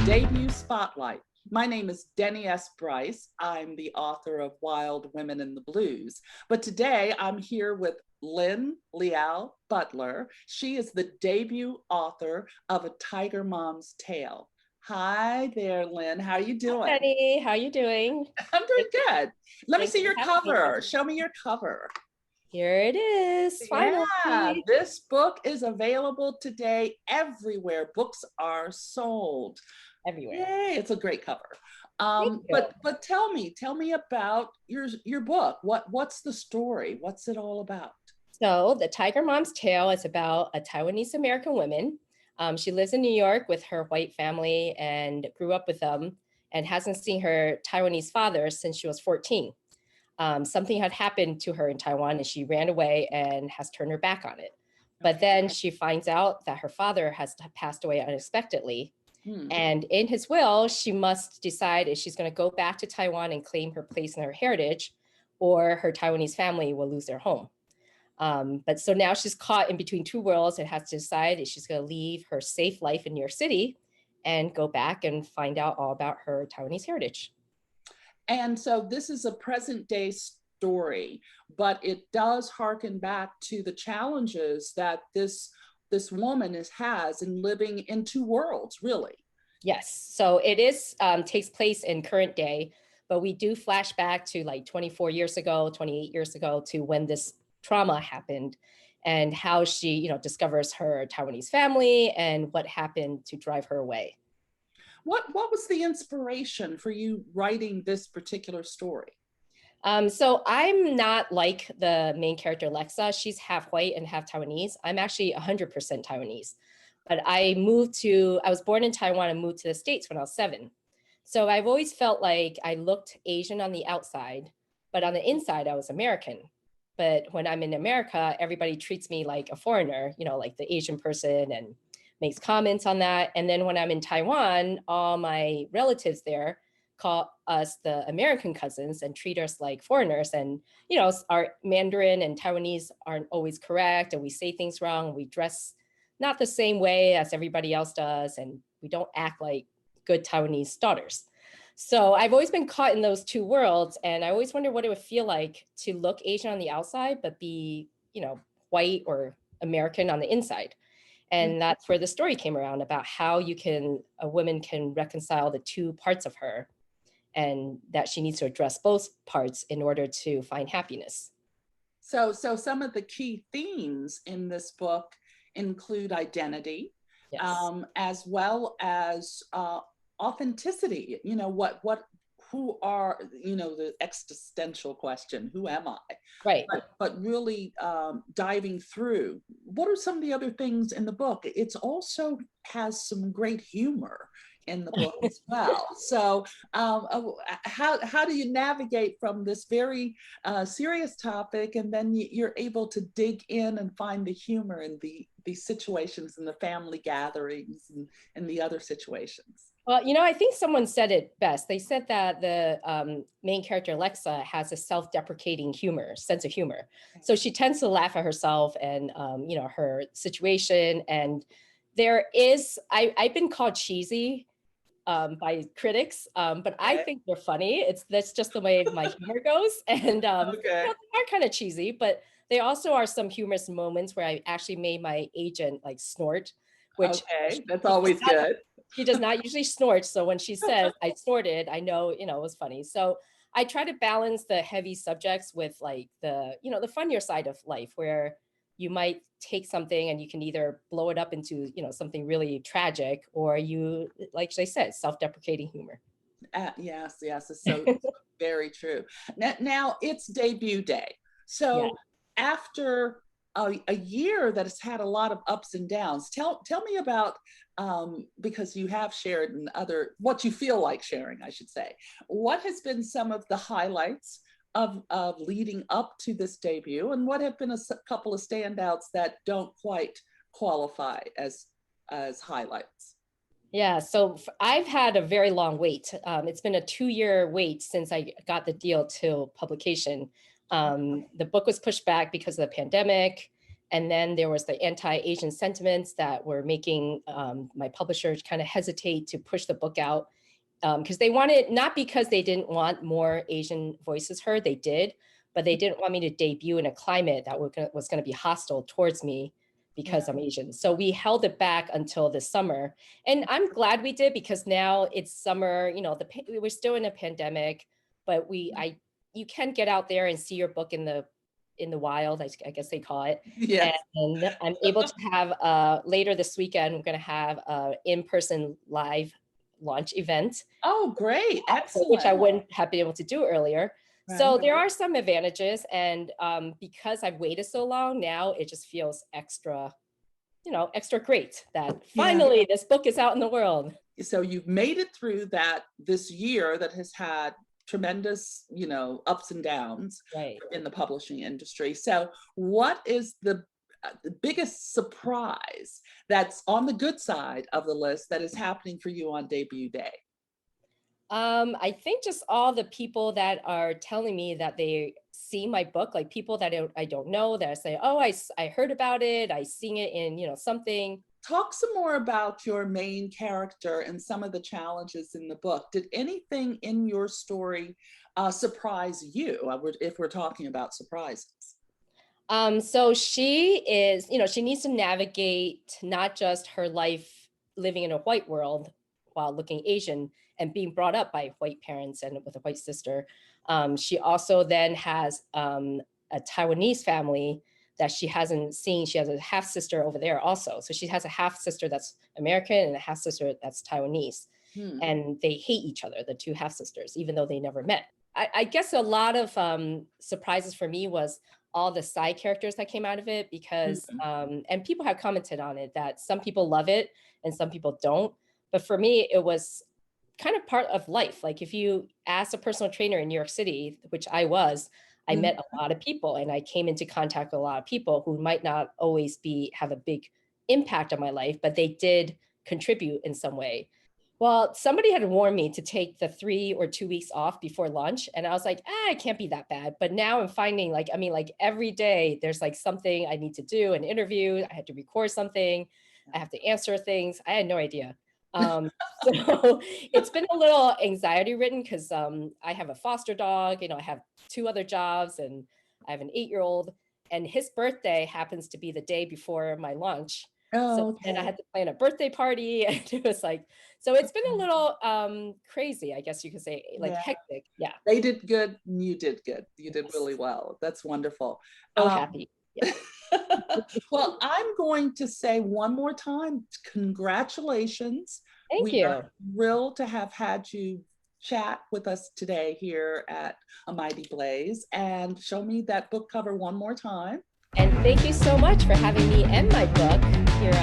Debut Spotlight. My name is Denny S. Bryce. I'm the author of Wild Women in the Blues. But today I'm here with Lyn Liao Butler. She is the debut author of A Tiger Mom's Tale. Hi there, Lyn. How are you doing? Hi, Betty. How are you doing? I'm doing good. Let me see your cover. Me. Show me your cover. Here it is. Finally. Yeah, this book is available today everywhere books are sold. Everywhere. Yay, it's a great cover. But tell me about your book. What's the story? What's it all about? So The Tiger Mom's Tale is about a Taiwanese American woman. She lives in New York with her white family and grew up with them and hasn't seen her Taiwanese father since she was 14. Something had happened to her in Taiwan and she ran away and has turned her back on it. But then she finds out that her father has passed away unexpectedly. And in his will, she must decide if she's going to go back to Taiwan and claim her place in her heritage, or her Taiwanese family will lose their home. But so now she's caught in between two worlds and has to decide if she's going to leave her safe life in New York City and go back and find out all about her Taiwanese heritage. And so this is a present day story, but it does harken back to the challenges that this woman has in living in two worlds, really. Yes, so it is takes place in current day, but we do flash back to like 24 years ago, 28 years ago, to when this trauma happened and how she, discovers her Taiwanese family and what happened to drive her away. What was the inspiration for you writing this particular story? So I'm not like the main character, Lexa. She's half white and half Taiwanese. I'm actually 100% Taiwanese. But I was born in Taiwan and moved to the States when I was 7. So I've always felt like I looked Asian on the outside, but on the inside, I was American. But when I'm in America, everybody treats me like a foreigner, like the Asian person, and makes comments on that. And then when I'm in Taiwan, all my relatives there call us the American cousins and treat us like foreigners. And, our Mandarin and Taiwanese aren't always correct. And we say things wrong. We dress not the same way as everybody else does. And we don't act like good Taiwanese daughters. So I've always been caught in those two worlds. And I always wonder what it would feel like to look Asian on the outside, but be, white or American on the inside. And that's where the story came around, about how a woman can reconcile the two parts of her, and that she needs to address both parts in order to find happiness. So some of the key themes in this book include identity, yes. As well as authenticity. Who are, the existential question, who am I? Right. But really diving through, what are some of the other things in the book? It's also has some great humor in the book as well. So how do you navigate from this very serious topic, and then you're able to dig in and find the humor in the situations and the family gatherings and the other situations? Well, I think someone said it best. They said that the main character, Alexa, has a self-deprecating sense of humor. So she tends to laugh at herself and, her situation. And I've been called cheesy by critics, but I think they're funny. That's just the way my humor goes. And they are kind of cheesy, but they also are some humorous moments where I actually made my agent like snort, which that's always good. She does not usually snort. So when she says I snorted, I know, it was funny. So I try to balance the heavy subjects with like the funnier side of life, where you might take something and you can either blow it up into, something really tragic, or you, like I said, self-deprecating humor. Yes, it's so very true. Now it's debut day. So after a year that has had a lot of ups and downs, tell me about, because you have shared what you feel like sharing, I should say. What has been some of the highlights of leading up to this debut, and what have been a couple of standouts that don't quite qualify as highlights? Yeah, so I've had a very long wait. It's been a 2-year wait since I got the deal to publication. The book was pushed back because of the pandemic, And then there was the anti-Asian sentiments that were making my publishers kind of hesitate to push the book out, because they wanted, not because they didn't want more Asian voices heard, they did, but they didn't want me to debut in a climate that was going to be hostile towards me because I'm Asian. So we held it back until this summer. And I'm glad we did, because now it's summer, you know, we're still in a pandemic, but you can get out there and see your book in the wild, I guess they call it. Yes. And I'm able to have, later this weekend, we're going to have an in-person live launch event. Oh, great. Excellent. Which I wouldn't have been able to do earlier. Right. So there are some advantages. And because I've waited so long, now it just feels extra, you know, extra great that finally this book is out in the world. So you've made it through this year that has had tremendous, you know, ups and downs in the publishing industry. So what is the biggest surprise that's on the good side of the list that is happening for you on debut day? I think just all the people that are telling me that they see my book, like people that I don't know, that say, oh, I heard about it, I seen it in, you know, something. Talk some more about your main character and some of the challenges in the book. Did anything in your story surprise you, if we're talking about surprises? So she is, you know, she needs to navigate not just her life living in a white world while looking Asian and being brought up by white parents and with a white sister. She also then has a Taiwanese family that she hasn't seen. She has a half sister over there also. So she has a half sister that's American and a half sister that's Taiwanese. And they hate each other, the two half sisters, even though they never met. I guess a lot of surprises for me was all the side characters that came out of it, because, and people have commented on it that some people love it and some people don't. But for me, it was kind of part of life. Like if you ask a personal trainer in New York City, which I was, I met a lot of people and I came into contact with a lot of people who might not always have a big impact on my life, but they did contribute in some way. Well, somebody had warned me to take the 3 or 2 weeks off before lunch. And I was like, it can't be that bad. But now I'm finding like every day there's like something I need to do, an interview, I had to record something, I have to answer things. I had no idea. So it's been a little anxiety ridden because I have a foster dog, you know, I have 2 other jobs and I have an 8-year-old, and his birthday happens to be the day before my lunch. And I had to plan a birthday party, and it was like, so it's been a little crazy, I guess you could say, like hectic. Yeah. They did good. You did good. You did really well. That's wonderful. So happy. Yeah. Well, I'm going to say one more time, congratulations. Thank you. Are thrilled to have had you chat with us today here at A Mighty Blaze, and show me that book cover one more time. And thank you so much for having me and my book here